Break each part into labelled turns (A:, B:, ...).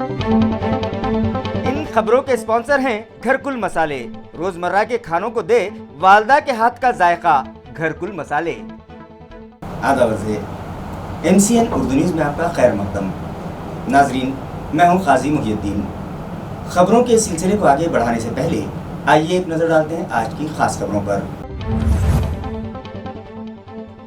A: इन खबरों के स्पॉन्सर हैं घरकुल मसाले। रोजमर्रा के खानों को दे वालदा के हाथ का जायका, घरकुल मसाले। आदाब MCN उर्दू न्यूज़ में आपका खैर मकदम। नाजरीन, मैं हूं काजी मुहिउद्दीन। खबरों के सिलसिले को आगे बढ़ाने से पहले आइए एक नजर डालते हैं आज की खास खबरों पर।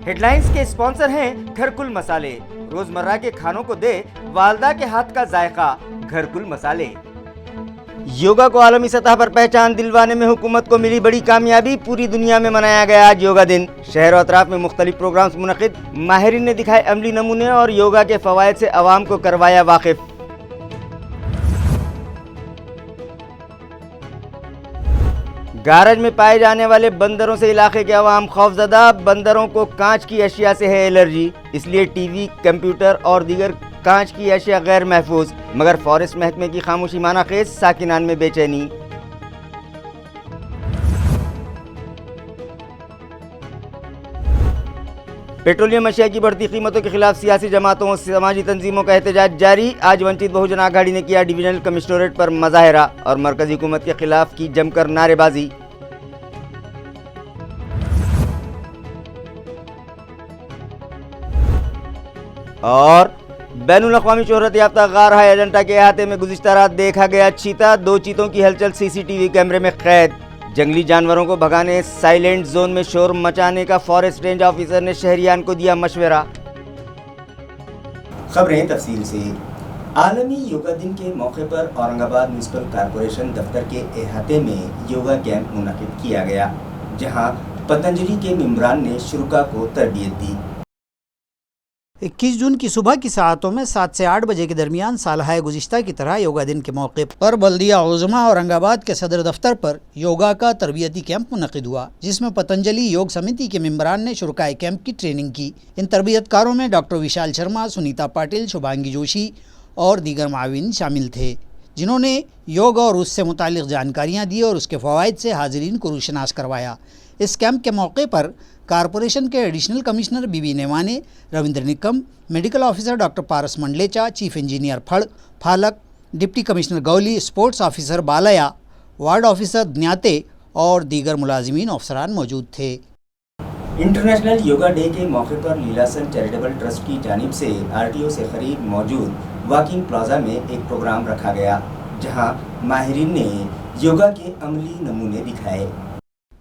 A: हेडलाइंस के स्पॉन्सर हैं घरकुल मसाले। रोजमर्रा के खानों को दे वालदा के हाथ का जायका, घरकुल मसाले। योगा को आलमी सतह पर पहचान दिलवाने में हुकूमत को मिली बड़ी कामयाबी। पूरी दुनिया में मनाया गया आज योगा दिन। शहर और अतराफ में मुख्तलिफ प्रोग्राम्स मुनक़िद। माहिरीन ने दिखाए अमली नमूने और योगा के फ़वाइद से अवाम को करवाया वाकिफ। गारज में पाए जाने वाले बंदरों से इलाके के अवाम खौफजदा। बंदरों को कांच की अशिया से है एलर्जी, इसलिए टीवी, कंप्यूटर और दीगर कांच की अशिया गैर महफूज। मगर फॉरेस्ट महकमे की खामोशी माना खेज, साकिनान में बेचैनी। पेट्रोलियम अशिया की बढ़ती कीमतों के खिलाफ सियासी जमातों और समाजी तंजीमों का एहतजाज जारी। आज वंचित बहुजन आघाड़ी ने किया डिवीजनल कमिश्नरेट पर मुजाहरा और मरकजी हुकूमत के खिलाफ की जमकर नारेबाजी। और बैनुल अक़वामी शोहरत याफ्ता गार हाई अजंता के अहाते में गुज़िश्ता रात देखा गया चीता। 2 चीतों की हलचल CCTV कैमरे में कैद। जंगली जानवरों को भगाने साइलेंट जोन में शोर मचाने का फॉरेस्ट रेंज ऑफिसर ने शहरियान को दिया मशवरा। खबरें तफसील से। आलमी योगा दिन के मौके पर औरंगाबाद म्यूनिसिपल कॉरपोरेशन दफ्तर के अहाते में योगा कैंप मुनक़िद किया गया, जहां पतंजलि के मेंबरान ने शुरुका को तरबियत दी।
B: 21 जून की सुबह की सातों में 7 से 8 बजे के दरमियान सालहाए गुज़िश्ता की तरह योगा दिन के मौके पर बल्दिया उज़्मा औरंगाबाद के सदर दफ्तर पर योगा का तरबियती कैंप मुनक़िद हुआ, जिसमें पतंजलि योग समिति के मेंबरान ने शुरुकाए कैंप की ट्रेनिंग की। इन तरबियतकारों में डॉक्टर विशाल शर्मा, सुनीता पाटिल, शुभांगी जोशी और दीगर माविन शामिल थे, जिन्होंने योग और उससे मुतालिक जानकारियाँ दी और उसके फ़वाइद से हाज़रीन को रूशनास करवाया। इस कैंप के मौके पर कॉरपोरेशन के additional commissioner BB Newane, Ravindra Nikam, medical officer doctor Paras Mandlecha, chief engineer Phad Phalak, deputy commissioner Gauli, sports officer Balaya, ward officer Gyate और दीगर मुलाजिमीन अफसरान मौजूद थे।
A: इंटरनेशनल योगा डे के मौके पर लीलासन चैरिटेबल ट्रस्ट की जानिब से RTO से करीब मौजूद वॉकिंग प्लाजा में एक प्रोग्राम रखा गया, जहां माहिरीन ने योगा के अमली नमूने दिखाए।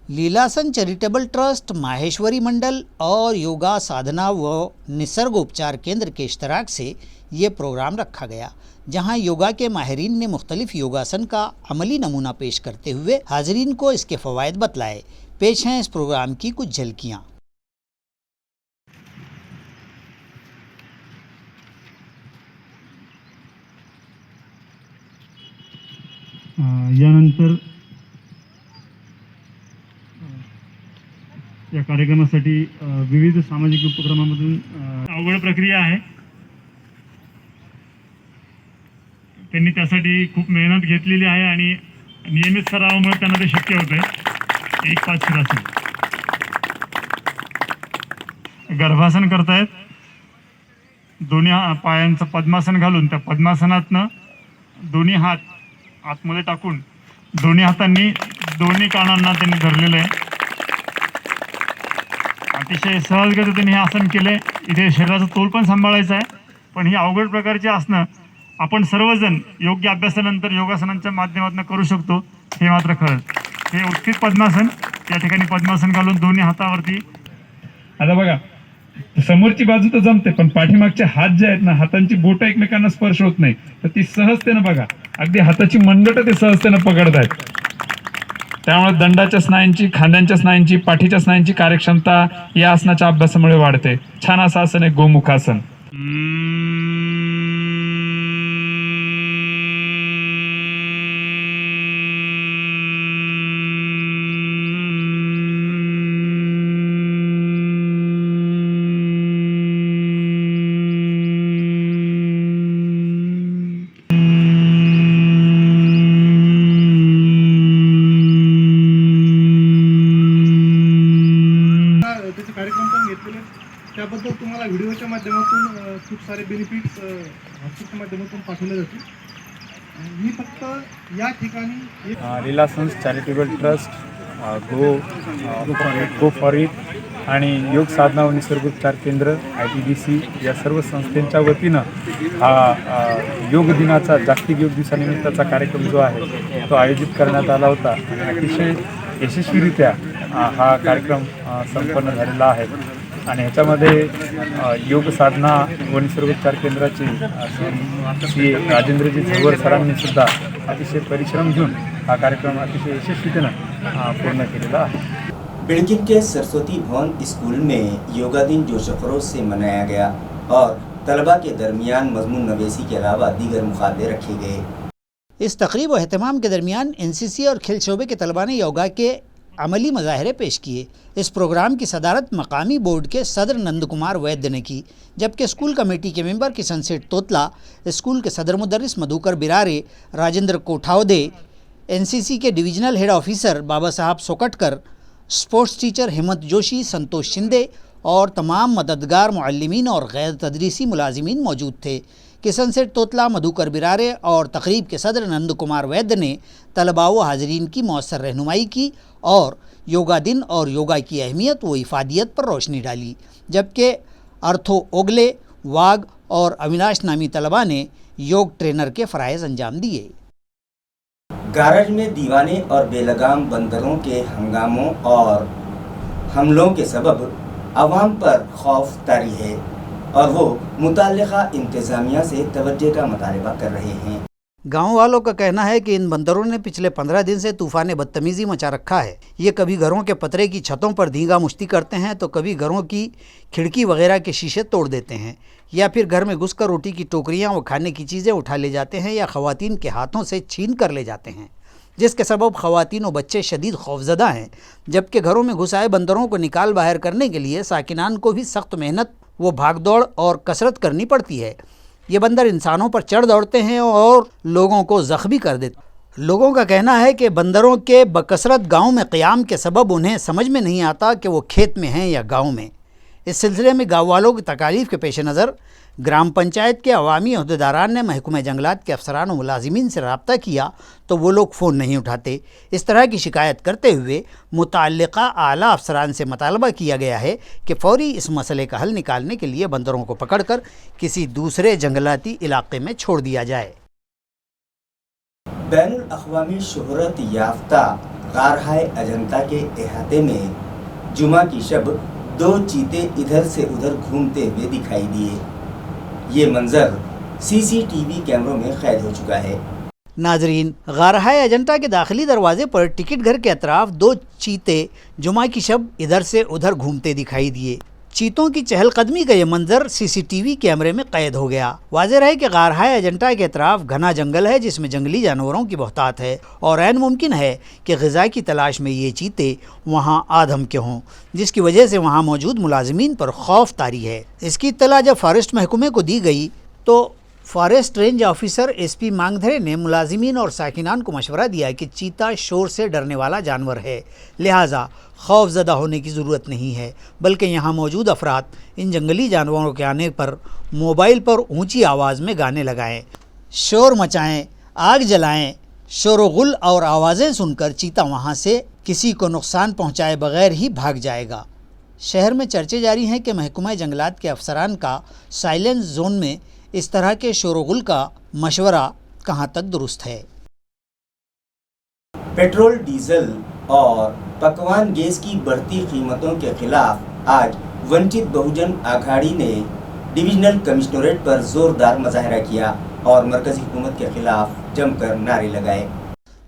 B: लीलासन चैरिटेबल ट्रस्ट, माहेश्वरी मंडल और योगा साधना व निसर्ग उपचार केंद्र के इश्तराक से ये प्रोग्राम रखा गया, जहां योगा के माहिरीन ने मुख्तलिफ योगासन का अमली नमूना पेश करते हुए हाजरीन को इसके फ़वाइद बतलाए। पेश हैं इस प्रोग्राम की कुछ झलकियाँ।
C: यानंतर या कार्यक्रमासाठी विविध सामाजिक उपक्रमामधून अवघड प्रक्रिया आहे। त्यांनी त्यासाठी खूप मेहनत घेतलेली आहे आणि नियमित सरावामुळे त्यांना ते शक्य होते। 1 5 शिरासन गर्भासन करतायत। दोन्ही पायांचं पद्मासन घालून त्या पद्मासनातनं दोन्ही हात आतमध्ये टाकून दोन्ही हातांनी दोन्ही कानांना त्यांनी धरलेलं आहे। अतिशय सहजगत त्यांनी हे आसन केले। इथे शरीराचा तोल पण सांभाळायचा आहे, पण ही अवघड प्रकारची आसनं आपण सर्वजण योग्य अभ्यासानंतर योगासनांच्या माध्यमातून करू शकतो, हे मात्र खरंच। हे उत्थित पद्मासन, या ठिकाणी पद्मासन घालून दोन्ही हातावरती। आता बघा, समोरची बाजू तर जमते, पण पाठीमागचे हात जे आहेत ना, हातांची बोटं एकमेकांना स्पर्श होत नाही, तर ती सहजतेने बघा, अगदी हाताची मनगटं ते सहजतेने पकडतायत। त्यामुळे दंडाच्या स्नायूंची, खांद्यांच्या स्नायूंची, पाठीच्या स्नायूंची कार्यक्षमता या आसनाच्या अभ्यासामुळे वाढते। छान असं आसन आहे गोमुखासन।
D: त्याबद्दल तुम्हाला व्हिडिओच्या माध्यमातून खूप सारे बेनिफिट्स व्हॉट्सअपच्या माध्यमातून पाठवले जातील। ही फक्त या ठिकाणी
E: Leela sons charitable trust go for it आणि योग साधना व निसर्गोपचार केंद्र ITBC या सर्व संस्थांच्या वतीनं हा योग दिनाचा जागतिक योग दिवसानिमित्ताचा कार्यक्रम जो आहे तो आयोजित करण्यात आला होता आणि अतिशय यशस्वीरित्या हा कार्यक्रम संपन्न झालेला आहे आणि ह्याच्यामध्ये योग साधना व निसर्गोपचार केंद्राचे श्री राजेंद्रजी झुवर सरांनी सुद्धा अतिशय परिश्रम घेऊन हा कार्यक्रम अतिशय यशस्वीतेनं पूर्ण केलेला आहे।
A: बिड़किन के सरस्वती भवन स्कूल में योगा दिन जोश खरोश से मनाया गया और तलबा के दरमियान मजमून नवेसी के अलावा दीगर मुकाबले रखे गए।
B: इस तकरीब व अहतमाम के दरमियान NCC और खेल शोबे के तलबा ने योगा के अमली मज़ाहिरे पेश किए। इस प्रोग्राम की सदारत मकामी बोर्ड के सदर नंद कुमार वैद्य ने की, जबकि स्कूल कमेटी के मेंबर किशन सेठ तोतला, स्कूल के सदर मुदर्रिस मधुकर बिरारे, राजेंद्र कोठावदे, NCC के डिविजनल हेड ऑफिसर बाबा साहब सोकटकर, स्पोर्ट्स टीचर हेमंत जोशी, संतोष शिंदे और तमाम मददगार मुअल्लिमीन और गैर तदरीसी मुलाजिमीन मौजूद थे। किशन सेठ तोतला, मधुकर बिरारे और तकरीब के सदर नंद कुमार वैद्य ने तलबा व हाज़रीन की मौसर रहनुमाई की और योगा दिन और योगा की अहमियत व इफादियत पर रोशनी डाली, जबकि अर्थो ओगले, वाग और अविनाश नामी तलबा ने योग ट्रेनर के फ़राइज़ अंजाम दिए।
A: गारज में दीवाने और बेलगाम बंदरों के हंगामों और हमलों के सबब आवाम पर खौफ तारी है और वो मुताल्लिका इंतज़ामिया से तवज्जो का मुतालबा कर रहे हैं।
B: गांव वालों का कहना है कि इन बंदरों ने पिछले 15 दिन से तूफान बदतमीज़ी मचा रखा है। ये कभी घरों के पतरे की छतों पर धींगा मुश्ती करते हैं तो कभी घरों की खिड़की वगैरह के शीशे तोड़ देते हैं, या फिर घर में घुसकर रोटी की टोकरियां व खाने की चीज़ें उठा ले जाते हैं या ख़वातीन के हाथों से छीन कर ले जाते हैं, जिसके सबब ख़वातीन और बच्चे शदीद खौफजदा हैं। जबकि घरों में घुस आए बंदरों को निकाल बाहर करने के लिए साकिनान को भी सख्त मेहनत व भागदौड़ और कसरत करनी पड़ती है। ये बंदर इंसानों पर चढ़ दौड़ते हैं और लोगों को ज़ख्मी कर देते। लोगों का कहना है कि बंदरों के बकसरत गांव में क़याम के सबब उन्हें समझ में नहीं आता कि वो खेत में हैं या गांव में। इस सिलसिले में गाँव वालों की तकालीफ के पेश नज़र ग्राम पंचायत के अवामी अहदेदारान ने महकमा जंगलात के अफसरान और मुलाजिमीन से रब्ता किया तो वो लोग फ़ोन नहीं उठाते। इस तरह की शिकायत करते हुए मुताल्लिका आला अफसरान से मुतालबा किया गया है कि फ़ौरी इस मसले का हल निकालने के लिए बंदरों को पकड़कर किसी दूसरे जंगलाती इलाके में छोड़ दिया जाए।
A: बैनुल अक़वामी शोहरत याफ्ता गारहाए अजंता के अहाते में जुमा की शब 2 चीते इधर से उधर घूमते हुए दिखाई दिए। ये मंजर CCTV कैमरों में कैद हो चुका है।
B: नाजरीन, गारहाए अजंता के दाखिली दरवाजे पर टिकट घर के अतराफ 2 चीते जुमा की शब इधर से उधर घूमते दिखाई दिए। चीतों की चहलकदमी का यह मंजर CCTV कैमरे में कैद हो गया। वाज़ेह है कि गारहाए अजंता के अतराफ घना जंगल है जिसमें जंगली जानवरों की बहुतात है और ऐन मुमकिन है कि ग़िज़ा की तलाश में ये चीते वहाँ आधम के हों, जिसकी वजह से वहाँ मौजूद मुलाजिमीन पर खौफ तारी है। इसकी इत्तला जब फॉरेस्ट महकमे को दी गई तो फॉरेस्ट रेंज ऑफिसर SP मांगधरे ने मुलाजिमीन और साकिनान को मशवरा दिया कि चीता शोर से डरने वाला जानवर है, लिहाजा खौफजदा होने की ज़रूरत नहीं है, बल्कि यहाँ मौजूद अफराद इन जंगली जानवरों के आने पर मोबाइल पर ऊंची आवाज़ में गाने लगाएं, शोर मचाएं, आग जलाएं। शोर गुल और आवाज़ें सुनकर चीता वहाँ से किसी को नुकसान पहुँचाए बगैर ही भाग जाएगा। शहर में चर्चे जारी हैं कि महकमा जंगलात के अफसरान का साइलेंस जोन में इस तरह के शोरगुल का मशवरा कहाँ तक दुरुस्त है।
A: पेट्रोल, डीजल और पकवान गैस की बढ़ती कीमतों के खिलाफ आज वंचित बहुजन आघाड़ी ने डिविजनल कमिश्नरेट पर जोरदार मुजाहरा किया और मरकजी हुकूमत के खिलाफ जमकर नारे लगाए।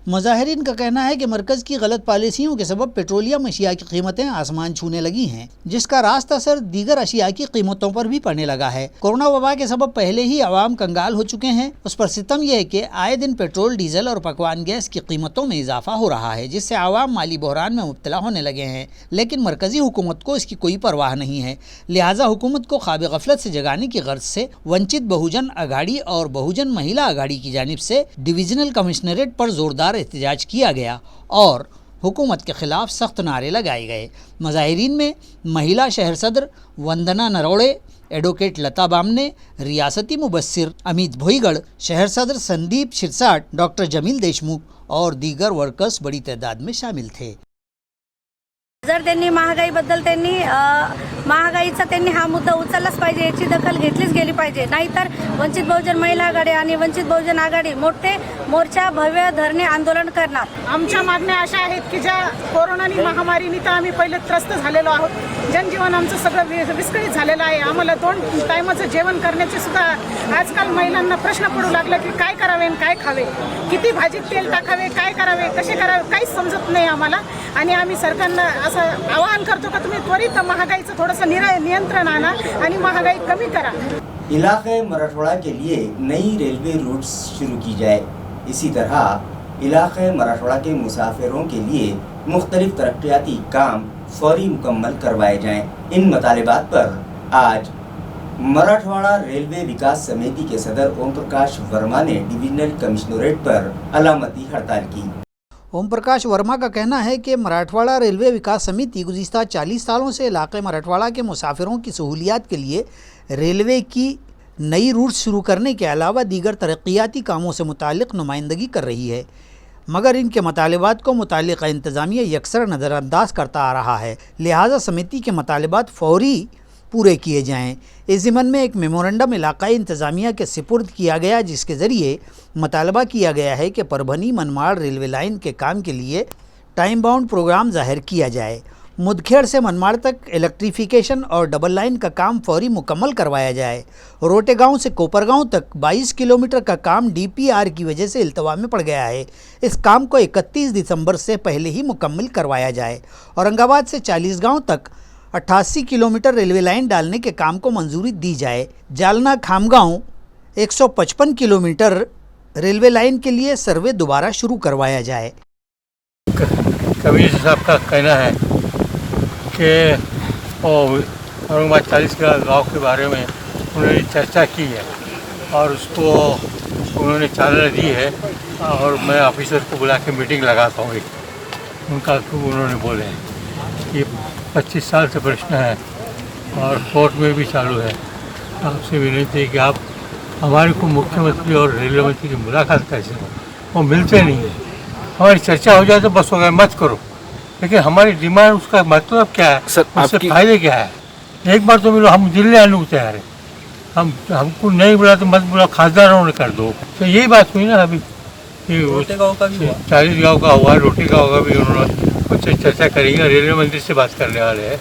B: मुजाहिरीन का कहना है कि मरकज़ की गलत पॉलिसियों के सबब पेट्रोलियम अशिया की कीमतें आसमान छूने लगी हैं, जिसका रास्त असर दीगर अशिया की कीमतों पर भी पड़ने लगा है। कोरोना वबा के सबब पहले ही आवाम कंगाल हो चुके हैं। उस पर सितम यह है कि आए दिन पेट्रोल, डीजल और पकवान गैस की कीमतों में इजाफा हो रहा है, जिससे आवाम माली बहरान में मुब्तला होने लगे हैं। लेकिन मरकजी हुकूमत को इसकी कोई परवाह नहीं है, लिहाजा हुकूमत को ख्वाब गफलत से जगाने की गर्ज से वंचित बहुजन आघाड़ी और बहुजन महिला आघाड़ी की जानिब से डिविजनल कमिश्नरेट पर जोरदार एहतजाज किया गया और हुकूमत के खिलाफ सख्त नारे लगाए गए। मुजाहिरीन में महिला शहर सदर वंदना नरोड़े, एडवोकेट लता बामने, रियासती मुबस्सिर अमित भोईगढ़, शहर सदर संदीप शिरसाट, डॉक्टर जमील देशमुख और दीगर वर्कर्स बड़ी तादाद में शामिल थे।
F: जर त्यांनी महागाईबद्दल महागाईचा त्यांनी हा मुद्दा उचललाच पाहिजे, याची दखल घेतलीच गेली पाहिजे. नाहीतर वंचित बहुजन महिला आघाडी आणि वंचित बहुजन आघाडी मोठे मोर्चा, भव्य धरणे आंदोलन करणार.
G: आमच्या मागण्या अशा आहेत की ज्या कोरोनानी महामारीने तर आम्ही पहिले त्रस्त झालेलो आहोत. जनजीवन आमचं सगळं विस्कळीत झालेलं आहे. आम्हाला 2 टायमाचं जेवण करण्याचे सुद्धा आजकाल महिलांना प्रश्न पडू लागला की काय करावे आणि काय खावे, किती भाजीत तेल टाकावे, काय करावे, कसे करावे, काहीच समजत नाही आम्हाला. आणि आम्ही सरकारला असं आवाहन करतो का तुम्ही त्वरित महागाईचं थोडंसं नियंत्रण आणा आणि महागाई कमी करा.
A: इलाके मराठवाड़ा के लिए नई रेलवे रूट्स शुरू की जाए. इसी तरह इलाके मराठवाड़ा के मुसाफिरों के लिए मुख्तलिफ तरक्याती काम फौरी मुकम्मल करवाए जाएं. इन मुतालिबात पर आज मराठवाड़ा रेलवे विकास समिति के सदर ओम प्रकाश वर्मा ने डिविजनल कमिश्नरेट पर अलामती हड़ताल की.
B: ओम प्रकाश वर्मा का कहना है कि मराठवाड़ा रेलवे विकास समिति गुज़िस्ता 40 सालों से इलाके मराठवाड़ा के मुसाफिरों की सहूलियात के लिए रेलवे की नई रूट शुरू करने के अलावा दीगर तरक्याती कामों से मुतालिक नुमाइंदगी कर रही है, मगर इनके मुतालिबात को मुतालिका इंतज़ामिया यकसर नज़रअंदाज करता आ रहा है. लिहाजा समिति के मुतालिबात फौरी पूरे किए जाएं. इस ज़िम्मन में एक मेमोरेंडम इलाकाई इंतज़ामिया के सिपुर्द किया गया, जिसके ज़रिए मुतालबा किया गया है कि परभनी मनमाड़ रेलवे लाइन के काम के लिए टाइम बाउंड प्रोग्राम ज़ाहिर किया जाए. मुदखेड़ से मनमाड़ तक इलेक्ट्रिफिकेशन और डबल लाइन का काम फौरी मुकम्मल करवाया जाए. रोटेगांव से कोपरगांव तक 22 किलोमीटर का काम DPR की वजह से इल्तवा में पड़ गया है. इस काम को 31 दिसंबर से पहले ही मुकम्मल करवाया जाए. औरंगाबाद से 40 गाँव तक 88 किलोमीटर रेलवे लाइन डालने के काम को मंजूरी दी जाए. Jalna Khamgaon 155 kilometre railway line के लिए सर्वे दोबारा शुरू करवाया जाए.
H: कमिश्नर साहब का कहना है कि औरंगाबाद 40 गाँव के बारे में उन्होंने चर्चा की है और उसको उन्होंने चालना दी है और मैं ऑफिसर को बुला के मीटिंग लगाता हूँ. उनका उन्होंने बोले कि 25 साल से प्रश्न है और कोर्ट में भी चालू है. आपसे विनती है कि आप हमारे को मुख्यमंत्री और रेलवे मंत्री की मुलाकात कैसे हो, वो मिलते नहीं है. हमारी चर्चा हो जाए तो बस हो गया, मत करो. लेकिन हमारी डिमांड, उसका मतलब क्या है, उससे फायदे क्या है. एक बार तो मिलो, हम दिल्ली आने को तैयार है. हमको नहीं बुला तो मत बुलाओ, खासदारों ने कर दो. तो यही बात हुई ना अभी. 40 गाँव का हुआ, रोटी गाँव का भी उन्होंने कुछ चर्चा करेंगे. रेलवे मंत्री से बात करने वाले हैं.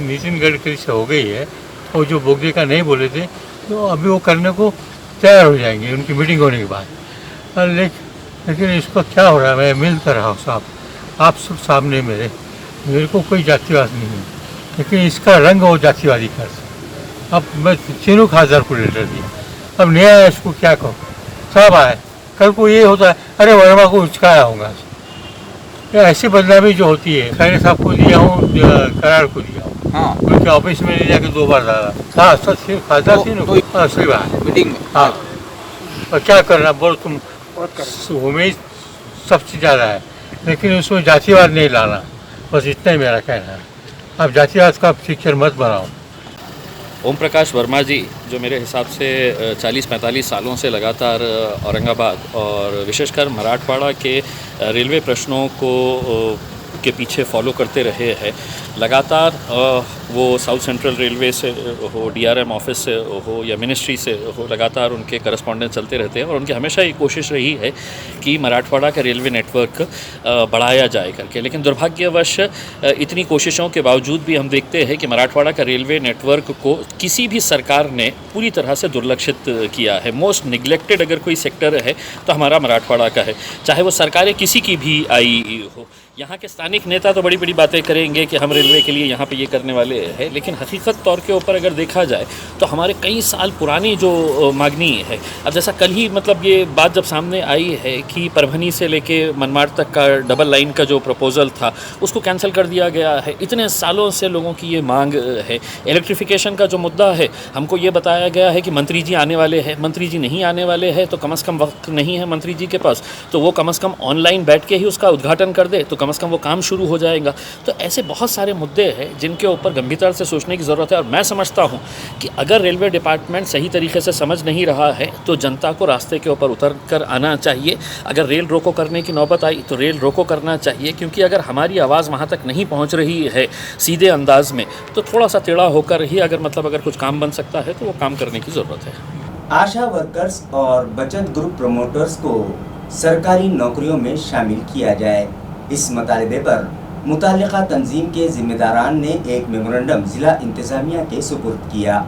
H: नितिन गडकरी से हो गई है और जो बोगदे का नहीं बोले थे तो अभी वो करने को तैयार हो जाएंगे उनकी मीटिंग होने के बाद. लेकिन इसको क्या हो रहा है, मैं मिल कर रहा हूँ साहब, आप सब सामने मेरे को कोई जातिवाद नहीं है, लेकिन इसका रंग वो जातिवादी कर. अब मैं तीनों खासदार को लेटर दिया. अब नया है, इसको क्या कहो. सब आए, कल को ये होता है अरे वर्मा को उचकाया होगा. ऐसी बदनामी जो होती है, खैर साहब को दिया हूँ, करार को दिया हूँ. हाँ, उनके ऑफिस में ले जाके 2 बार डाला. हाँ, खासदार थी ना, असली बात मीटिंग में. हाँ, और क्या करना बोलो तुम, उम्मीद सबसे ज़्यादा है, लेकिन उसमें जातिवाद नहीं लाना. बस इतना ही मेरा कहना है. आप जातिवाद का पिक्चर मत बनाओ.
I: ओम प्रकाश वर्मा जी, जो मेरे हिसाब से 40-45 सालों से लगातार औरंगाबाद और विशेषकर मराठवाड़ा के रेलवे प्रश्नों के पीछे फॉलो करते रहे हैं. लगातार वो साउथ सेंट्रल रेलवे से हो, DRM ऑफिस से हो या मिनिस्ट्री से हो, लगातार उनके करस्पॉन्डेंस चलते रहते हैं और उनकी हमेशा ये कोशिश रही है कि मराठवाड़ा का रेलवे नेटवर्क बढ़ाया जाए करके. लेकिन दुर्भाग्यवश इतनी कोशिशों के बावजूद भी हम देखते हैं कि मराठवाड़ा का रेलवे नेटवर्क को किसी भी सरकार ने पूरी तरह से दुर्लक्षित किया है. मोस्ट निगलेक्टेड अगर कोई सेक्टर है तो हमारा मराठवाड़ा का है, चाहे वो सरकारें किसी की भी आई हो. यहाँ के स्थानिक नेता तो बड़ी बड़ी बातें करेंगे कि हम रेलवे के लिए यहाँ पे ये करने वाले हैं, लेकिन हकीकत तौर के ऊपर अगर देखा जाए तो हमारे कई साल पुरानी जो मांगनी है, अब जैसा कल ही मतलब ये बात जब सामने आई है कि परभनी से लेके मनमाड़ तक का डबल लाइन का जो प्रपोज़ल था उसको कैंसिल कर दिया गया है. इतने सालों से लोगों की ये मांग है. इलेक्ट्रिफिकेशन का जो मुद्दा है, हमको ये बताया गया है कि मंत्री जी आने वाले हैं. मंत्री जी नहीं आने वाले हैं तो कम से कम वक्त नहीं है मंत्री जी के पास, तो वो कम से कम ऑनलाइन बैठ के ही उसका उद्घाटन कर दे तो कम से कम वो काम शुरू हो जाएगा. तो ऐसे बहुत सारे मुद्दे हैं जिनके ऊपर गंभीरता से सोचने की ज़रूरत है। और मैं समझता हूँ कि अगर रेलवे डिपार्टमेंट सही तरीके से समझ नहीं रहा है तो जनता को रास्ते के ऊपर उतर कर आना चाहिए। अगर रेल रोको करने की नौबत आई तो रेल रोको करना चाहिए, क्योंकि अगर हमारी आवाज़ वहाँ तक नहीं पहुँच रही है सीधे अंदाज में तो थोड़ा सा टेढ़ा होकर ही अगर कुछ काम बन सकता है तो वो काम करने की ज़रूरत है।
A: आशा वर्कर्स और बचत ग्रुप प्रमोटर्स को सरकारी नौकरियों में शामिल किया जाए, इस मुतालबे पर मुताल्लिका तंजीम के जिम्मेदारान ने एक मेमोरेंडम जिला इंतजामिया के सुपुर्द किया।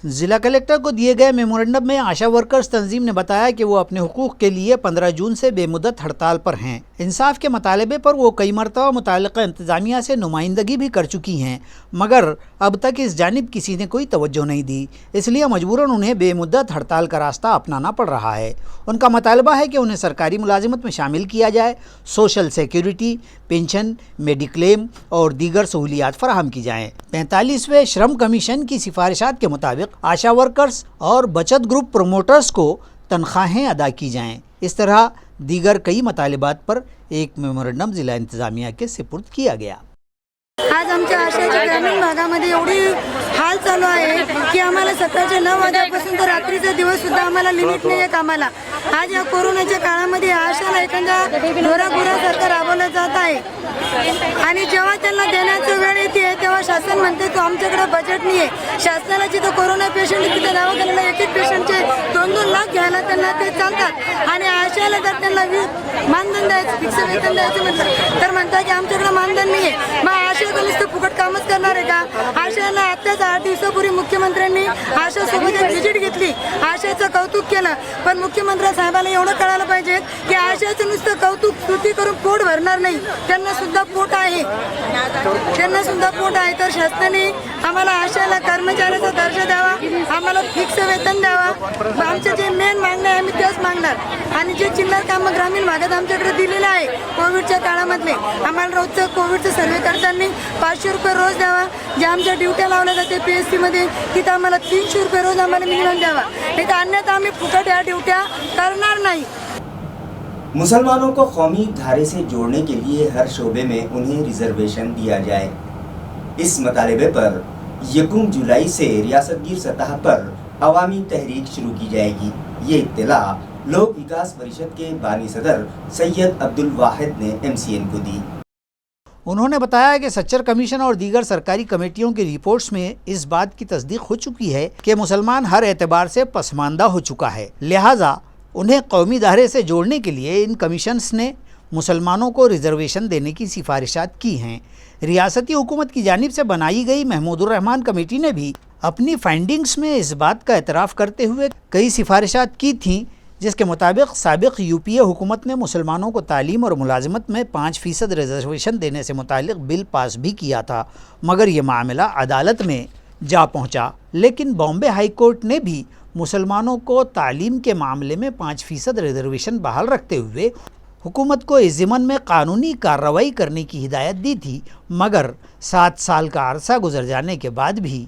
B: जिला कलेक्टर को दिए गए मेमोरेंडम में आशा वर्कर्स तंजीम ने बताया कि वो अपने हुकूक के लिए 15 जून से बेमुदत हड़ताल पर हैं। इंसाफ के मुतालबे पर वो कई मरतबा मुताल्लिका इंतजामिया से नुमाइंदगी भी कर चुकी हैं, मगर अब तक इस जानिब किसी ने कोई तवज्जो नहीं दी, इसलिए मजबूरन उन्हें बेमुदत हड़ताल का रास्ता अपनाना पड़ रहा है। उनका मुतालबा है कि उन्हें सरकारी मुलाजिमत में शामिल किया जाए, सोशल सिक्योरिटी, पेंशन, मेडिक्लेम और दीगर सहूलियात फराहम की जाएँ। 45वें श्रम कमीशन की सिफारिशात के मुताबिक आशा वर्कर्स और बचत ग्रुप प्रमोटर्स को तनख्वाहें अदा की जाएं। इस तरह दीगर कई मतालिबात पर एक मेमोरेंडम जिला इंतजामिया के सुपुर्द किया गया।
F: आज आमच्या आशाच्या ग्रामीण भागामध्ये एवढी हाल चालू आहे की आम्हाला सकाळच्या 9 वाजल्यापासून तर रात्रीचे दिवस सुद्धा आम्हाला लिमिट नाही आहे कामाला। आज या कोरोनाच्या काळामध्ये आशाला एखाद्या ढोरागुरासारखं राबवलं जात आहे आणि जेव्हा त्यांना देण्याचं वेळ येते तेव्हा शासन म्हणते तो आमच्याकडे बजेट नाही आहे। शासनाला जिथं कोरोना पेशंट तिथे दवाखान्याला एक पेशंटचे 2-2 लाख घ्यायला त्यांना ते चालतात आणि आशाला जर त्यांना मानधन द्यायचं, फिक्स वेतन द्यायचं म्हटलं तर म्हणतात की आमच्याकडे मानधन नाही आहे। मग आशा नुसतं फुकट कामच करणार आहे का? आशाला आत्ताच 8 दिवसापूर्वी मुख्यमंत्र्यांनी आशा सोबत एक व्हिजिट घेतली, आशाचं कौतुक केलं, पण मुख्यमंत्री साहेबांना एवढं कळायला पाहिजे की आशाचं नुसतं कौतुक स्तुती करून पोट भरणार नाही, त्यांना सुद्धा पोट आहे, तर शासनाने आम्हाला आशाला कर्मचाऱ्याचा दर्जा द्यावा, आम्हाला फिक्स वेतन द्यावा। आमचे जे मेन मागणे आहे आम्ही तेच मागणार आणि जे चिल्लर कामं ग्रामीण भागात आमच्याकडे दिलेले आहे कोविडच्या काळामधले आम्हाला रोजचं कोविडचं सर्वे करताना 500 रुपये रोज द्यावा। जे आमच्या ड्युट्या लावल्या जाते PSC मध्ये तिथं आम्हाला 300 रुपये रोज आम्हाला मिनिमम द्यावा, नाही तर अन्यथा आम्ही फुकट या ड्युट्या करणार नाही।
A: मुसलमानों को कौमी धारे से जोड़ने के लिए हर शोबे में उन्हें रिजर्वेशन दिया जाए, इस मुतालबे पर 1 जुलाई से रियासतगीर सतह पर अवामी तहरीक शुरू की जाएगी। ये इत्तला लोक विकास परिषद के बानी सदर सैयद अब्दुल वाहिद ने MCN को दी।
B: उन्होंने बताया कि सच्चर कमीशन और दीगर सरकारी कमेटियों की रिपोर्ट्स में इस बात की तस्दीक हो चुकी है कि मुसलमान हर एतबार से पसमानदा हो चुका है, लिहाजा उन्हें कौमी दायरे से जोड़ने के लिए इन कमीशंस ने मुसलमानों को रिजर्वेशन देने की सिफारिशात की हैं। रियासती हुकूमत की जानिब से बनाई गई महमूदुर रहमान कमेटी ने भी अपनी फाइंडिंग्स में इस बात का एतराफ़ करते हुए कई सिफारिशात की थीं, जिसके मुताबिक साबिक UPA हुकूमत ने मुसलमानों को तालीम और मुलाजमत में 5% रिजर्वेशन देने से मुतालिक बिल पास भी किया था, मगर ये मामला अदालत में जा पहुंचा। लेकिन बॉम्बे हाई कोर्ट ने भी मुसलमानों को तालीम के मामले में 5% रिजर्वेशन बहाल रखते हुए हुकूमत को इस ज़िमन में कानूनी कार्रवाई करने की हिदायत दी थी, मगर 7 साल का अरसा गुजर जाने के बाद भी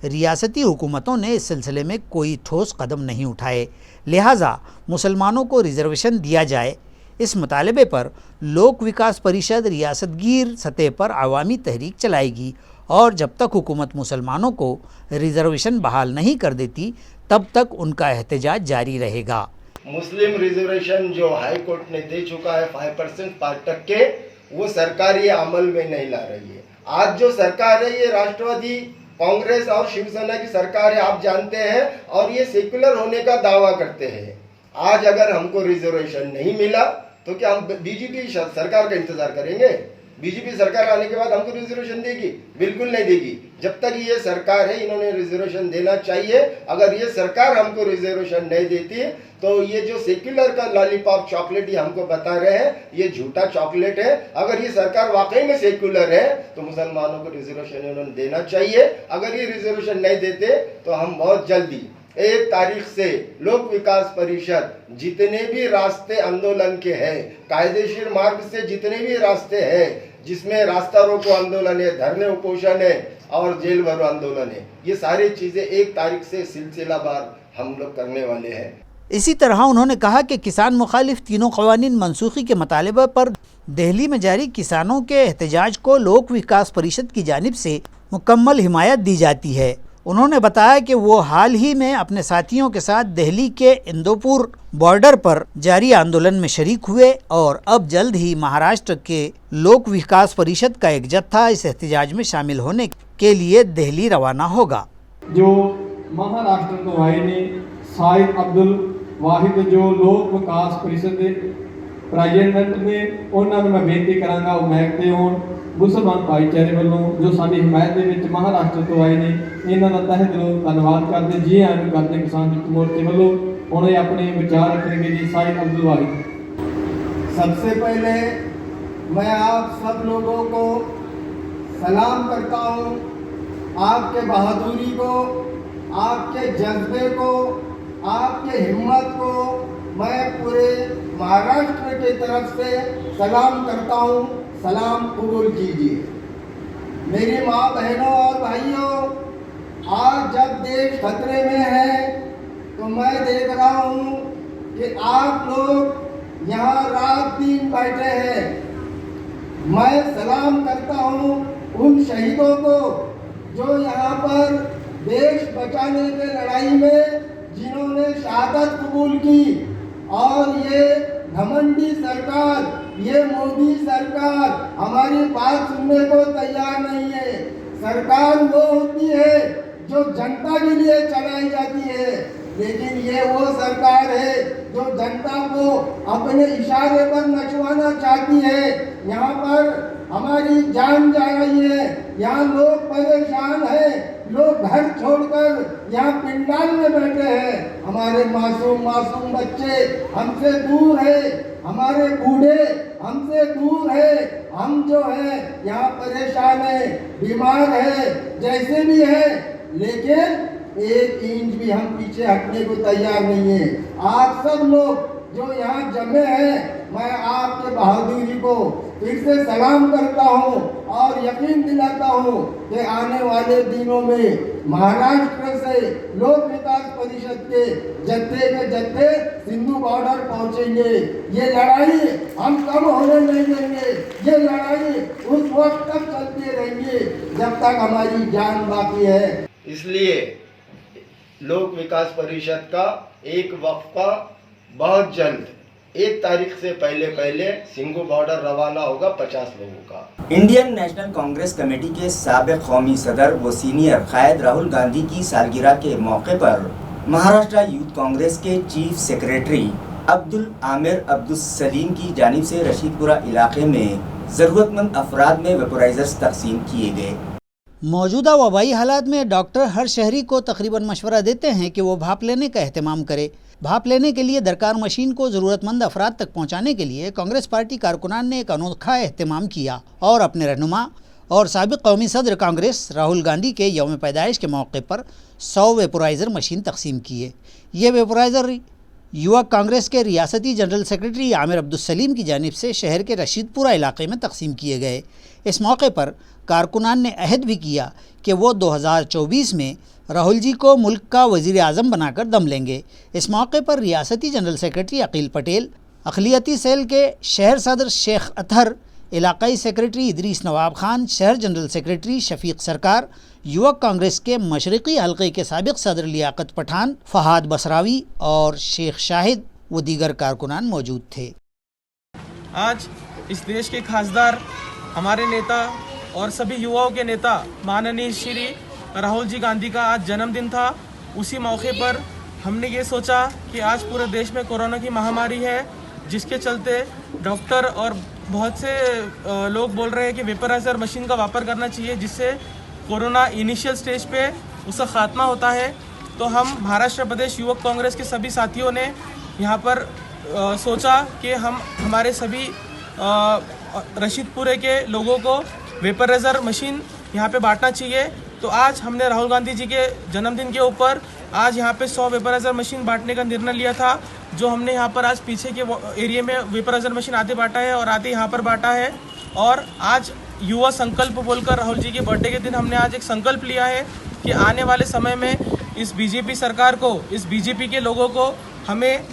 B: रियासती हुकूमतों ने इस सिलसिले में कोई ठोस कदम नहीं उठाए। लिहाजा मुसलमानों को रिजर्वेशन दिया जाए, इस मुतालबे पर लोक विकास परिषद रियासतगीर सतह पर अवामी तहरीक चलाएगी और जब तक हुकूमत मुसलमानों को रिजर्वेशन बहाल नहीं कर देती तब तक उनका एहतजाज जारी रहेगा।
J: मुस्लिम रिजर्वेशन जो हाई कोर्ट ने दे चुका है 5% 5%, वो सरकार ये अमल में नहीं ला रही है। आज जो सरकार है ये राष्ट्रवादी कांग्रेस और शिवसेना की सरकार है, आप जानते हैं, और ये सेक्युलर होने का दावा करते हैं। आज अगर हमको रिजर्वेशन नहीं मिला तो क्या हम बीजेपी सरकार का इंतजार करेंगे? बीजेपी सरकार आने के बाद हमको रिजर्वेशन देगी? बिल्कुल नहीं देगी। जब तक ये सरकार है इन्होंने रिजर्वेशन देना चाहिए। अगर ये सरकार हमको रिजर्वेशन नहीं देती तो ये जो सेक्युलर का लॉलीपॉप चॉकलेट ये हमको बता रहे हैं ये झूठा चॉकलेट है। अगर ये सरकार वाकई में सेक्युलर है तो मुसलमानों को रिजर्वेशन इन्होंने देना चाहिए। अगर ये रिजर्वेशन नहीं देते तो हम बहुत जल्दी 1 तारीख से लोक विकास परिषद जितने भी रास्ते आंदोलन के हैं, कायदेशीर मार्ग से जितने भी रास्ते हैं जिसमें रास्ता रोको आंदोलन है, धरने उपोषण है और जेल भरो आंदोलन है, ये सारी चीजें 1 तारीख से सिलसिलावार हम लोग करने वाले हैं।
B: इसी तरह उन्होंने कहा कि किसान मुखालिफ तीनों कवानीन मनसूखी के मुतालबा पर दिल्ली में जारी किसानों के एहतजाज को लोक विकास परिषद की जानिब से मुकम्मल हिमायत दी जाती है। उन्होंने बताया कि वो हाल ही में अपने साथियों के साथ दिल्ली के इंदौपुर बॉर्डर पर जारी आंदोलन में शरीक हुए और अब जल्द ही महाराष्ट्र के लोक विकास परिषद का एक जत्था इस एहतजाज में शामिल होने के लिए दिल्ली रवाना होगा।
K: जो महाराष्ट्र तो आए ने साहिद अब्दुल वाहिद जो लोक विकास परिषद प्रेजिडेंट ने उन्होंने मैं बेनती करांगा ਉਹ ਮਹਿਕਦੇ ਹੋਣ ਮੁਸਲਮਾਨ ਭਾਈਚਾਰੇ ਵੱਲੋਂ ਜੋ ਸਾਡੀ ਹਮਾਇਤ ਦੇ ਵਿੱਚ ਮਹਾਰਾਸ਼ਟਰ ਤੋਂ ਆਏ ਨੇ ਇਹਨਾਂ ਦਾ ਤਹਿ ਦਿਲੋਂ ਧੰਨਵਾਦ ਕਰਦੇ ਜੀ ਆਇਆਂ ਨੂੰ ਕਰਦੇ ਕਿਸਾਨ ਯੂਥ ਮੋਰਚੇ ਵੱਲੋਂ ਹੁਣ ਇਹ ਆਪਣੇ ਵਿਚਾਰ ਰੱਖਣਗੇ ਜੀ साहिद अब्दुल वाहिद।
J: सबसे पहले मैं आप सब लोगों को सलाम करता हूँ, आपके बहादुरी को, आपके जज्बे को, आपके हिम्मत को मैं पूरे महाराष्ट्र की तरफ से सलाम करता हूँ। सलाम कबूल कीजिए। मेरी माँ बहनों और भाइयों, आज जब देश खतरे में है तो मैं देख रहा हूँ कि आप लोग यहाँ रात दिन बैठे हैं। मैं सलाम करता हूँ उन शहीदों को जो यहाँ पर देश बचाने के लड़ाई में जिन्होंने शहादत कबूल की। और ये घमंडी सरकार, ये मोदी सरकार हमारी बात सुनने को तैयार नहीं है। सरकार वो होती है जो जनता के लिए चलाई जाती है, लेकिन ये वो सरकार है जो जनता को अपने इशारे पर नचवाना चाहती है। यहाँ पर हमारी जान जा रही है, यहाँ लोग परेशान हैं, लोग घर छोड़कर यहाँ पिंडाल में बैठे हैं। हमारे मासूम बच्चे हमसे दूर है, हमारे बूढ़े हमसे दूर है। हम जो है यहाँ परेशान है, बीमार है, जैसे भी है, लेकिन एक इंच भी हम पीछे हटने को तैयार नहीं है। आप सब लोग जो यहाँ जमे हैं, मैं आपके बहादुरी को फिर से सलाम करता हूँ और यकीन दिलाता हूँ कि आने वाले दिनों में महाराष्ट्र से लोक विकास परिषद के जत्थे सिंधु बॉर्डर पहुँचेंगे। ये लड़ाई हम कम होने नहीं देंगे। ये लड़ाई उस वक्त तक चलती रहेंगी जब तक हमारी जान बाकी है। इसलिए लोक विकास परिषद का एक वक्फा बहुत जल्द 1 तारीख से पहले सिंघू बॉर्डर रवाना होगा 50 लोगों का।
A: इंडियन नेशनल कांग्रेस कमेटी के साबिक कौमी सदर व सीनियर कायद राहुल गांधी की सालगिरह के मौके पर महाराष्ट्र यूथ कांग्रेस के चीफ सेक्रेटरी अब्दुल आमिर अब्दुल सलीम की जानिब से रशीदपुरा इलाके में ज़रूरतमंद अफराद में वेपोराइजर्स तकसीम किए गए।
B: मौजूदा वबाई हालात में डॉक्टर हर शहरी को तकरीबन मशवरा देते हैं कि वो भाप लेने का एहतमाम करे। भाप लेने के लिए दरकार मशीन को ज़रूरतमंद अफराद तक पहुंचाने के लिए कांग्रेस पार्टी कारकुनान ने एक अनोखा एहतमाम किया और अपने रहनुमा और साबिक कौमी सदर कांग्रेस राहुल गांधी के यौम पैदाइश के मौके पर 100 वेपोराइज़र मशीन तकसीम किए। ये वेपोराइज़र युवा कांग्रेस के रियासती जनरल सेक्रेटरी आमिर अब्दुल सलीम की जानिब से शहर के रशीदपुरा इलाके में तकसीम किए गए। इस मौके पर कारकुनान ने अहद भी किया कि वो 2024 में राहुल जी को मुल्क का वज़ीर आज़म बनाकर दम लेंगे। इस मौके पर रियासती जनरल सेक्रेटरी अकील पटेल, अक़लियती सेल के शहर सदर शेख अतहर, इलाकाई सेक्रेटरी इदरीस नवाब खान, शहर जनरल सेक्रेटरी शफीक सरकार, युवक कांग्रेस के मशरक़ी हल्के के साबिक़ सदर लियाकत पठान, फ़हाद बसरावी और शेख शाहिद व दीगर कारकुनान मौजूद थे।
L: आज इस देश के खासदार, हमारे नेता और सभी युवाओं के नेता माननीय श्री राहुल जी गांधी का आज जन्मदिन था। उसी मौके पर हमने ये सोचा कि आज पूरे देश में कोरोना की महामारी है, जिसके चलते डॉक्टर और बहुत से लोग बोल रहे हैं कि वेपराइजर मशीन का वापर करना चाहिए, जिससे कोरोना इनिशियल स्टेज पे उसका खात्मा होता है। तो हम महाराष्ट्र प्रदेश युवक कांग्रेस के सभी साथियों ने यहाँ पर सोचा कि हम हमारे सभी रशीदपुरे के लोगों को वेपराइजर मशीन यहाँ पे बांटना चाहिए। तो आज हमने राहुल गांधी जी के जन्मदिन के ऊपर आज यहाँ पे 100 वेपराइजर मशीन बांटने का निर्णय लिया था, जो हमने यहाँ पर आज पीछे के एरिया में वेपराइजर मशीन आधे बांटा है और आधे यहाँ पर बांटा है। और आज युवा संकल्प बोलकर राहुल जी के बर्थडे के दिन हमने आज एक संकल्प लिया है कि आने वाले समय में इस बीजेपी सरकार को, इस बीजेपी के लोगों को हमें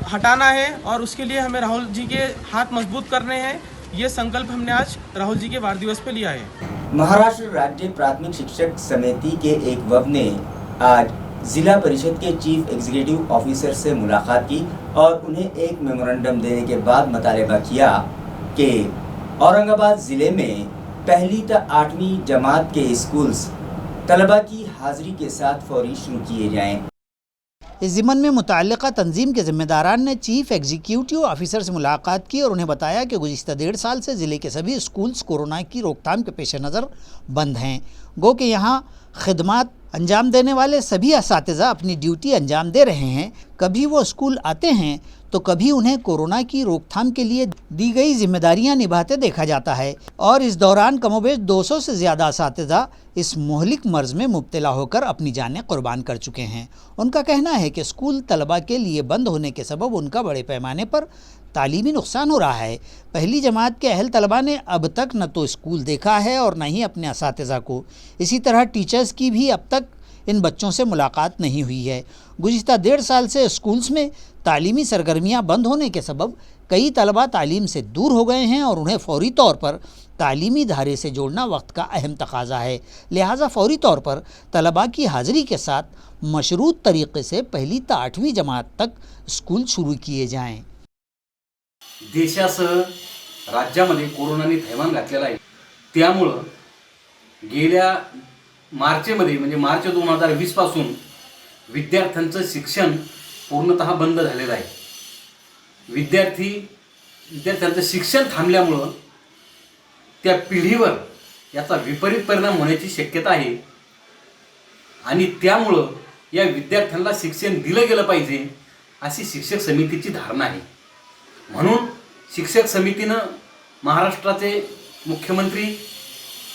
L: हटाना है और उसके लिए हमें राहुल जी के हाथ मजबूत करने हैं। ये संकल्प हमने आज राहुल जी के वार दिवस पे लिया है।
A: महाराष्ट्र राज्य प्राथमिक शिक्षक समिति के एक वफद ने आज जिला परिषद के चीफ एग्जीक्यूटिव ऑफिसर से मुलाकात की और उन्हें एक मेमोरेंडम देने के बाद मुतालबा किया कि औरंगाबाद जिले में पहली से 8वीं जमात के स्कूल्स तलबा की हाजिरी के साथ फौरी शुरू किए जाएं।
B: इस ज़िम्मन में मुतल्लिक़ा तंजीम के ज़िम्मेदारान ने चीफ एग्जीक्यूटिव ऑफिसर से मुलाकात की और उन्हें बताया कि गुज़िश्ता 1.5 साल से ज़िले के सभी स्कूल्स कोरोना की रोकथाम के पेश नज़र बंद हैं। गो कि यहाँ खिदमात अंजाम देने वाले सभी असातिज़ा अपनी ड्यूटी अंजाम दे रहे हैं। कभी वो स्कूल आते हैं तो कभी उन्हें कोरोना की रोकथाम के लिए दी गई जिम्मेदारियां निभाते देखा जाता है और इस दौरान कमोबेश 200 से ज़्यादा असातिज़ा इस मोहलिक मर्ज़ में मुब्तला होकर अपनी जानें कुर्बान कर चुके हैं। उनका कहना है कि स्कूल तलबा के लिए बंद होने के सबब उनका बड़े पैमाने पर तालीमी नुकसान हो रहा है। पहली जमात के अहल तलबा ने अब तक न तो स्कूल देखा है और न ही अपने असातिज़ा को। इसी तरह टीचर्स की भी अब तक इन बच्चों से मुलाकात नहीं हुई है। गुज़िश्ता 1.5 साल से स्कूल्स में तालीमी सरगर्मियां बंद होने के सबब कई तलबा तालीम से दूर हो गए हैं और उन्हें फौरी तौर पर तालीमी धारे से जोड़ना वक्त का अहम तकाजा है। लिहाजा फौरी तौर पर तलबा की हाज़िरी के साथ मशरूत तरीक़े से पहली से 8वीं जमात तक स्कूल शुरू किए जाएँ।
M: देशासह राज्यामध्ये कोरोनाने थैमान घातलेला आहे। त्यामुळं गेल्या मार्चमध्ये म्हणजे मार्च 2020 पासून विद्यार्थ्यांचं शिक्षण पूर्णतः बंद झालेलं आहे। विद्यार्थ्यांचं शिक्षण थांबल्यामुळं त्या पिढीवर याचा विपरीत परिणाम होण्याची शक्यता आहे आणि त्यामुळं या विद्यार्थ्यांना शिक्षण दिलं गेलं पाहिजे अशी शिक्षक समितीची धारणा आहे। म्हणून शिक्षक समितीनं महाराष्ट्राचे मुख्यमंत्री,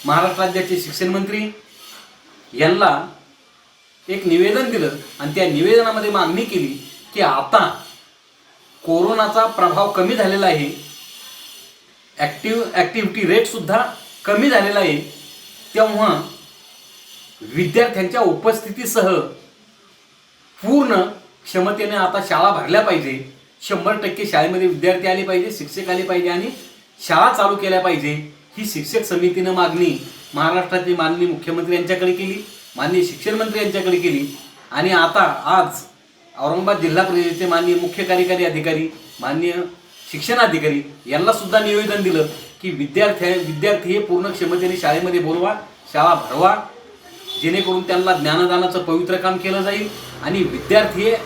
M: महाराष्ट्र राज्याचे शिक्षण मंत्री यांना एक निवेदन दिलं आणि त्या निवेदनामध्ये मागणी केली की आता कोरोनाचा प्रभाव कमी झालेला आहे, ॲक्टिव्हिटी रेटसुद्धा कमी झालेला आहे, तेव्हा विद्यार्थ्यांच्या उपस्थितीसह पूर्ण क्षमतेने आता शाळा भरल्या पाहिजे। 100% शाळेमध्ये विद्यार्थी आले पाहिजे, शिक्षक आले पाहिजे आणि शाळा चालू केल्या पाहिजे। ही शिक्षक समितीनं मागणी महाराष्ट्राचे माननीय मुख्यमंत्री यांच्याकडे केली, माननीय शिक्षण मंत्री यांच्याकडे केली आणि आता आज औरंगाबाद जिल्हा परिषदेचे माननीय मुख्य कार्यकारी अधिकारी, माननीय शिक्षणाधिकारी यांना सुद्धा निवेदन दिलं की विद्यार्थी हे पूर्ण क्षमतेने शाळेमध्ये बोलवा, शाळा भरवा, जेणेकरून त्यांना ज्ञानदानाचं पवित्र काम केलं जाईल आणि विद्यार्थी हे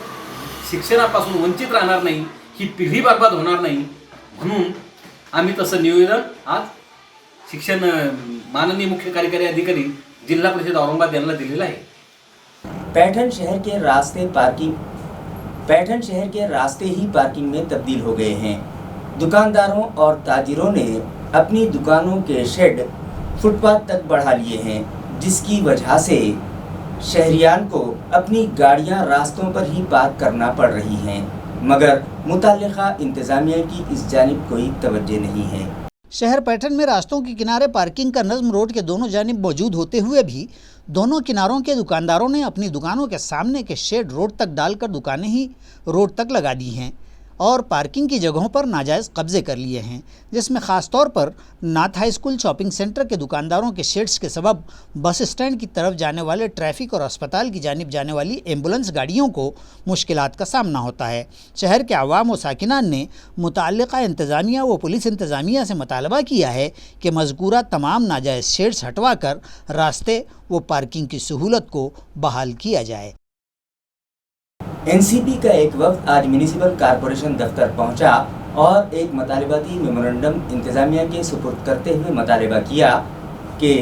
M: शिक्षणापासून वंचित राहणार नाही, ही पिढी बर्बाद होणार नाही। म्हणून आम्ही तसं निवेदन आज शिक्षण माननीय मुख्य कार्यकारी अधिकारी जिला परिषद औरंगाबाद यांना दिलेला है।
A: पैठण शहर के रास्ते ही पार्किंग में तब्दील हो गए हैं। दुकानदारों और ताजिरों ने अपनी दुकानों के शेड फुटपाथ तक बढ़ा लिए हैं, जिसकी वजह से शहरियान को अपनी गाड़ियां रास्तों पर ही पार्क करना पड़ रही हैं, मगर मुताल्लिका इंतज़ामिया की इस जानिब कोई तवज्जो नहीं है।
B: शहर पैठण में रास्तों के किनारे पार्किंग का नज़्म रोड के दोनों जानिब मौजूद होते हुए भी दोनों किनारों के दुकानदारों ने अपनी दुकानों के सामने के शेड रोड तक डालकर दुकानें ही रोड तक लगा दी हैं और पार्किंग की जगहों पर नाजायज़ कब्जे कर लिए हैं, जिसमें ख़ास तौर पर नाथ हाई स्कूल शॉपिंग सेंटर के दुकानदारों के शेड्स के सबब बस स्टैंड की तरफ जाने वाले ट्रैफिक और अस्पताल की जानिब जाने वाली एम्बुलेंस गाड़ियों को मुश्किलात का सामना होता है। शहर के अवाम व साकिनान ने मुताल्लिका इंतज़ामिया व पुलिस इंतज़ामिया से मुतालबा किया है कि मज़कूरा तमाम नाजायज़ शेड्स हटवा कर रास्ते व पार्किंग की सहूलत को बहाल किया जाए।
A: एनसीपी का एक वफ्द आज म्यूनिसिपल कॉरपोरेशन दफ्तर पहुंचा और एक मुतालिबाती मेमोरेंडम इंतज़ामिया के सुपुर्द करते हुए मुतालिबा किया कि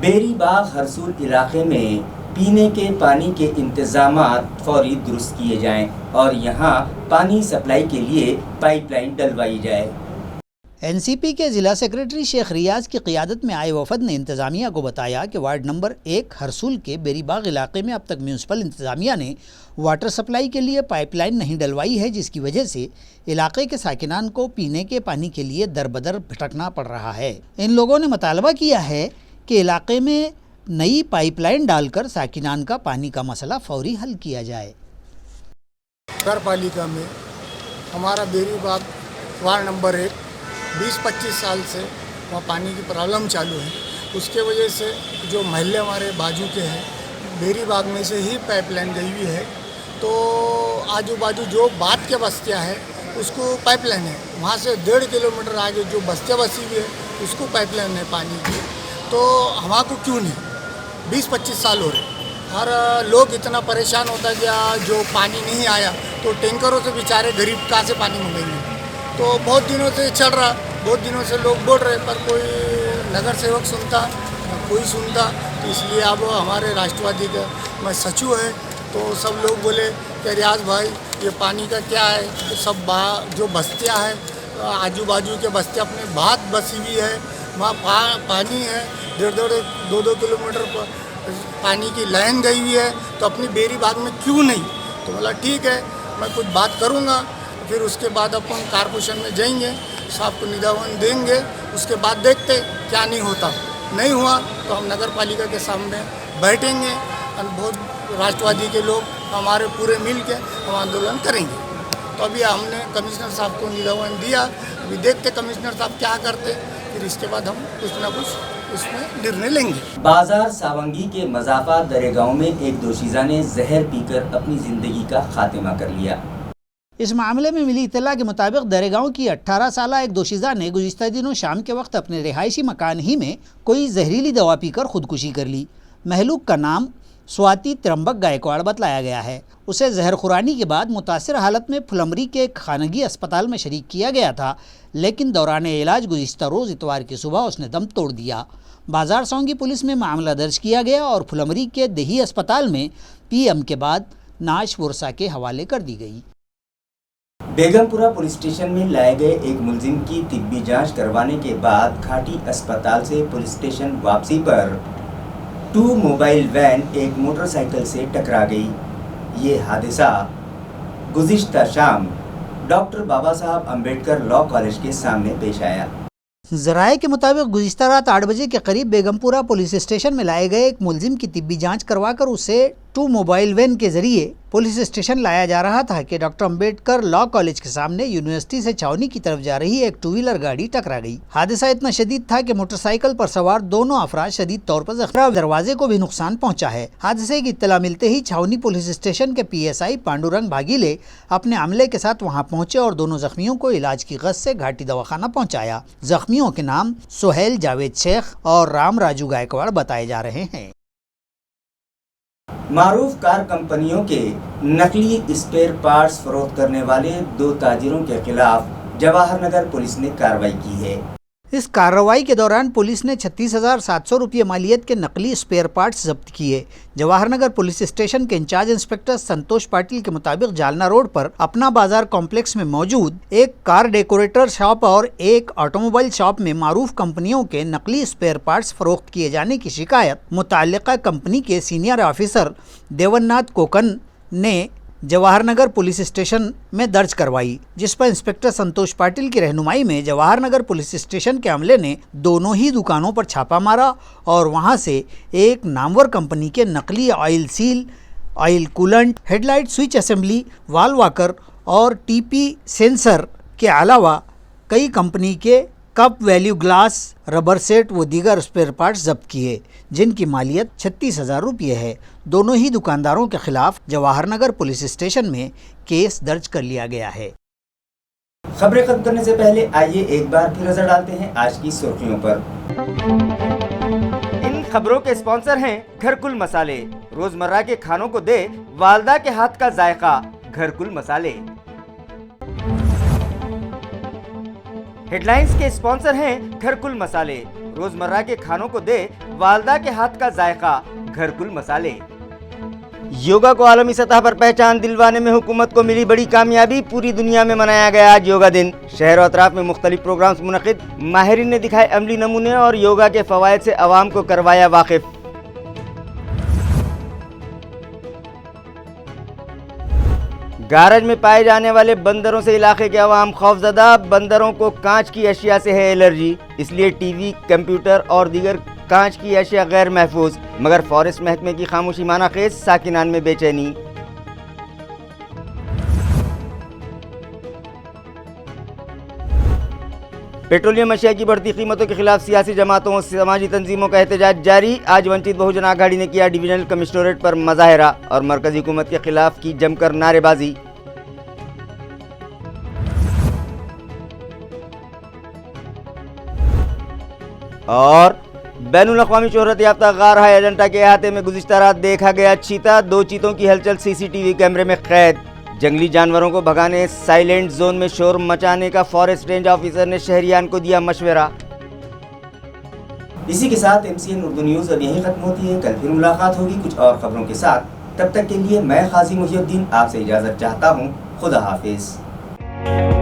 A: बेरीबाग हरसूल इलाके में पीने के पानी के इंतज़ामात फौरी दुरुस्त किए जाएं और यहां पानी सप्लाई के लिए पाइपलाइन डलवाई जाए।
B: एनसीपी के ज़िला सेक्रेटरी शेख रियाज की क़ियादत में आए वफद ने इंतज़ामिया को बताया कि वार्ड नंबर 1 हरसूल के बेरीबाग इलाके में अब तक म्यूनसिपल इंतज़ामिया ने वाटर सप्लाई के लिए पाइपलाइन नहीं डलवाई है, जिसकी वजह से इलाके के साकिनान को पीने के पानी के लिए दर बदर भटकना पड़ रहा है। इन लोगों ने मुतालबा किया है कि इलाके में नई पाइपलाइन डालकर साकिनान का पानी का मसला फौरी हल किया जाए।
N: नगर पालिका में हमारा बेरीबाग वार्ड नंबर 1 20-25 साल से वहाँ पानी की प्रॉब्लम चालू है। उसके वजह से जो महल्ले हमारे बाजू के हैं, बेरीबाग में से ही पाइपलाइन गई हुई है, तो आजू बाजू जो बाद के बस्तियाँ हैं उसको पाइपलाइन है, वहाँ से 1.5 किलोमीटर आगे जो बस्तियाँ बसी हुई है उसको पाइपलाइन है पानी की। तो हमारे को क्यों नहीं, 20-25 साल हो रहे और लोग इतना परेशान होता है कि जो पानी नहीं आया तो टैंकरों से बेचारे गरीब कहाँ से पानी मंगाएंगे। तो बहुत दिनों से चल रहा, बहुत दिनों से लोग बोल रहे, पर कोई नगर सेवक सुनता, कोई सुनता। तो इसलिए अब हमारे राष्ट्रवादी का मैं सचिव है, तो सब लोग बोले कि रियाज भाई ये पानी का क्या है। तो सब जो बस्तियाँ हैं, आजू बाजू के बस्तियाँ अपने बात बसी हुई है, वहाँ पानी है, 1.5-2 किलोमीटर पर पानी की लाइन गई हुई है, तो अपनी बेरीबाग में क्यों नहीं। तो बोला ठीक है, मैं कुछ बात करूँगा, फिर उसके बाद अपन कारपोरेशन में जाएंगे, साहब को निदान देंगे, उसके बाद देखते क्या नहीं होता। नहीं हुआ तो हम नगर पालिका के सामने बैठेंगे और बहुत राष्ट्रवादी के लोग हमारे पूरे मिल के हम आंदोलन करेंगे। तो अभी हमने कमिश्नर साहब को निदान दिया, अभी देखते कमिश्नर साहब क्या करते, फिर इसके बाद हम कुछ ना कुछ उसमें निर्णय लेंगे।
A: बाजार सावंगी के मजाफा दरेगांव में एक दोशीज़ा ने जहर पीकर अपनी जिंदगी का खात्मा कर लिया।
B: इस मामले में मिली इत्तला के मुताबिक दरेगांव की 18 साला एक दोशीज़ा ने गुज़िश्ता दिनों शाम के वक्त अपने रिहायशी मकान ही में कोई जहरीली दवा पीकर खुदकुशी कर ली। महलूक का नाम स्वाति त्र्यंबक गायकवाड़ बतलाया गया है। उसे जहर खुरानी के बाद मुतासिर हालत में फुलमरी के खानगी अस्पताल में शरीक किया गया था, लेकिन दौरान इलाज गुज़िश्ता रोज़ इतवार की सुबह उसने दम तोड़ दिया। बाजार सौंगी पुलिस में मामला दर्ज किया गया और फुलमरी के दही अस्पताल में पीएम के बाद नाश वर्षा के हवाले कर दी गई।
A: बेगमपुरा पुलिस स्टेशन में लाए गए एक मुलजिम की तिब्बी जांच करवाने के बाद घाटी अस्पताल से पुलिस स्टेशन वापसी पर 2 मोबाइल वैन एक मोटरसाइकिल से टकरा गई। ये हादसा गुज़िश्ता शाम डॉक्टर बाबा साहब अम्बेडकर लॉ कॉलेज के सामने पेश आया।
B: ज़राए के मुताबिक गुज़िश्ता रात 8 बजे के करीब बेगमपुरा पुलिस स्टेशन में लाए गए एक मुलजिम की तिब्बी जांच करवाकर उसे 2 मोबाइल वैन के जरिए पुलिस स्टेशन लाया जा रहा था कि डॉक्टर अंबेडकर लॉ कॉलेज के सामने यूनिवर्सिटी से छावनी की तरफ जा रही एक 2 व्हीलर गाड़ी टकरा गई। हादसा इतना शदीद था कि मोटरसाइकिल पर सवार दोनों अफराद शदीद तौर पर जख्मी, दरवाजे को भी नुकसान पहुंचा है। हादसे की इत्तला मिलते ही छावनी पुलिस स्टेशन के PSI पांडुरंग भागीले अपने अमले के साथ वहां पहुंचे और दोनों जख्मियों को इलाज की गरज से घाटी दवाखाना पहुंचाया। जख्मियों के नाम सोहेल जावेद शेख और राम राजू गायकवाड़ बताए जा रहे हैं।
A: मारूफ कार कंपनियों के नकली स्पेयर पार्ट्स फरोख्त करने वाले 2 ताजिरों के खिलाफ जवाहर नगर पुलिस ने कार्रवाई की है।
B: इस कार्रवाई के दौरान पुलिस ने 36,700 रुपये मालियत के नकली स्पेयर पार्ट्स जब्त किए। जवाहर नगर पुलिस स्टेशन के इंचार्ज इंस्पेक्टर संतोष पाटिल के मुताबिक जालना रोड पर अपना बाजार कॉम्प्लेक्स में मौजूद एक कार डेकोरेटर शॉप और एक ऑटोमोबाइल शॉप में मारूफ कंपनियों के नकली स्पेयर पार्ट्स फरोख्त किए जाने की शिकायत मुताल्लिका कंपनी के सीनियर ऑफिसर देवन्नाथ कोकन ने जवाहर नगर पुलिस स्टेशन में दर्ज करवाई, जिस पर इंस्पेक्टर संतोष पाटिल की रहनुमाई में जवाहर नगर पुलिस स्टेशन के अमले ने दोनों ही दुकानों पर छापा मारा और वहां से एक नामवर कंपनी के नकली oil seal, oil coolant, headlight switch assembly, वाल वाकर और TP सेंसर के अलावा कई कंपनी के cup, value glass, rubber set व दीगर स्पेयर पार्ट्स जब्त किए, जिनकी मालियत 36,000 रुपये है। दोनों ही दुकानदारों के खिलाफ जवाहर नगर पुलिस स्टेशन में केस दर्ज कर लिया गया है।
A: खबरें खत्म करने से पहले आइए एक बार फिर नजर डालते हैं आज की सुर्खियों पर। इन खबरों के स्पॉन्सर हैं घरकुल मसाले। रोजमर्रा के खानों को दे वालदा के हाथ का जायका, घरकुल मसाले। हेडलाइंस के स्पॉन्सर हैं घरकुल मसाले। रोजमर्रा के खानों को दे वालदा के हाथ का जायका, घरकुल मसाले। योगा को आलमी सतह पर पहचान दिलवाने में हुकूमत को मिली बड़ी कामयाबी। पूरी दुनिया में मनाया गया आज योगा दिन। शहर और अतराफ में मुख्तलिफ प्रोग्राम्स मुनक़िद। माहिरीन ने दिखाए अमली नमूने और योगा के फ़वाइद से अवाम को करवाया वाकिफ। गारज में पाए जाने वाले बंदरों से इलाके के अवाम खौफजदा। बंदरों को कांच की अशिया से है एलर्जी, इसलिए टीवी, कंप्यूटर और दीगर कांच की अशिया गैर महफूज। मगर फॉरेस्ट महकमे की खामोशी माना खेज, साकिनान में बेचैनी। पेट्रोलियम अशिया की बढ़ती कीमतों के खिलाफ सियासी जमातों और समाजी तंजीमों का एहतजाज जारी। आज वंचित बहुजन आघाड़ी ने किया डिविजनल कमिश्नरेट पर मुजाहरा और मरकजी हुकूमत के खिलाफ की जमकर नारेबाजी। और बैनुल अक़वामी शोहरत याफ्ता गार हाई अजंता के अहाते में गुज़िश्ता रात देखा गया चीता। 2 चीतों की हलचल सीसीटीवी कैमरे में कैद। जंगली जानवरों को भगाने साइलेंट जोन में शोर मचाने का फॉरेस्ट रेंज ऑफिसर ने शहरियान को दिया मशवरा। इसी के साथ MCN उर्दू न्यूज़ अब यहीं खत्म होती है। कल फिर मुलाकात होगी कुछ और खबरों के साथ। तब तक के लिए मैं काजी मुहिउद्दीन आपसे इजाज़त चाहता हूँ। खुदा हाफिज़।